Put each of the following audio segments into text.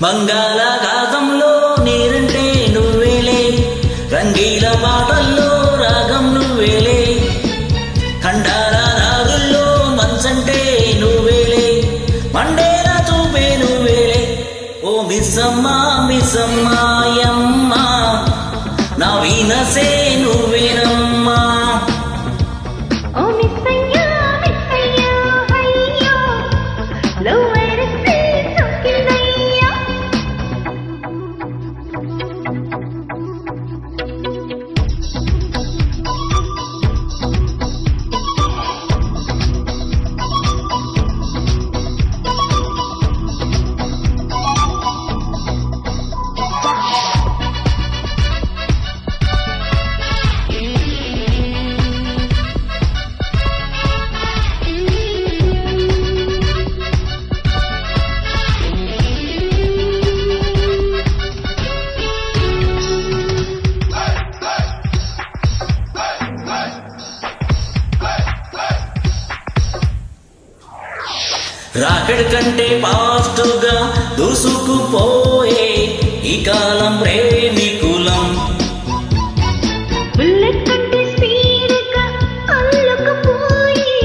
మంగళాఘాతంలో నీరంటే నువ్వేలే, రంగీల పాటల్లో రాగం నువ్వేలే, ఖండాల దారుల్లో మంచంటే నువ్వేలే, మండేల చూపే నువ్వేలే. ఓ మిస్సమ్మా మిస్సమ్మాయమ్మ, నా వీనసే నువ్వేనమ్మా. రాకెట్ కంటే ఫాస్టుగా దూసుకుపోయే ఈ కాలం ప్రేమికులం, బుల్లెట్ కంటే స్పీడ్గా అల్లుకుపోయే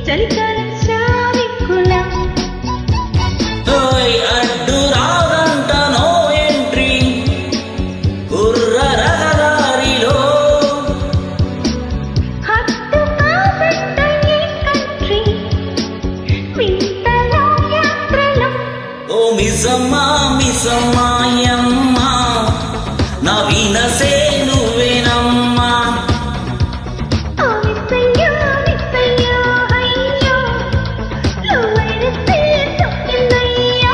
చలికాలం శ్రామికులం. అడ్డు రాదంట నో ఎంట్రీ కుర్ర రహదారిలో, హద్దు కాదంట ఈ కంట్రీ వింతలో యాత్రలో. ఓ మిస్సమ్మా మిస్సమ్మాయమ్మ, నా వీనసే నువ్వేనమ్మా. ఓ మిస్సయ్యో మిస్సయ్యో అయ్యో, నువ్వైతే తొక్కిందయ్యో.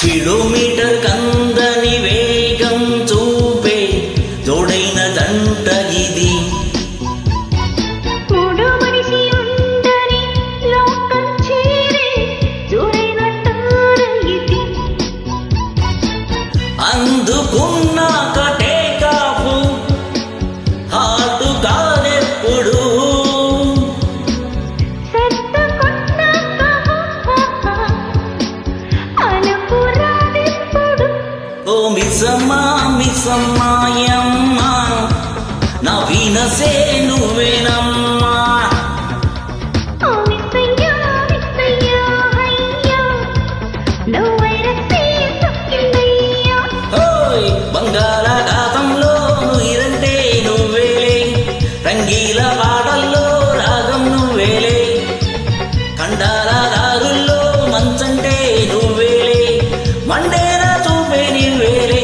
కిలోమీటర్ కందని వేగం చూపే తోడైన దంట ఇది, మూడో మనిషి ఉండని లోకం చేరే జోరైన తార ఇది. అందుకున్నాక టేకాపు హాటు కాదెప్పుడు, సర్దుకున్నాక అనుకురాదెప్పుడు. ఓ మిస్సమ్మా మిస్సమ్మాయమ్మ, నా వీనసే నువ్వేనమ్మా. ఓ మిస్సయ్యో మిస్సయ్యో అయ్యో, నువ్వైతే తొక్కిందయ్యో. బంగాళాఘాతంలో నీరంటే నువ్వేలే, రంగీల పాటల్లో రాగం నువ్వేలే, ఖండాల దారుల్లో మంచంటే నువ్వేలే, మండేల చూపే నువ్వేలే.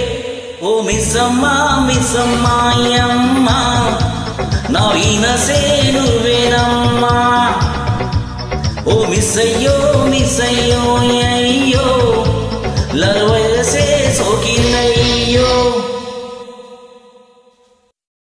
ఓ మిస్సమ్మా మిస్సమ్మాయమ్మ, నా వీనసే నువ్వేనమ్మా. ఓ మిస్సయ్యో మిస్సయ్యో అయ్యో, లవయసే సోకి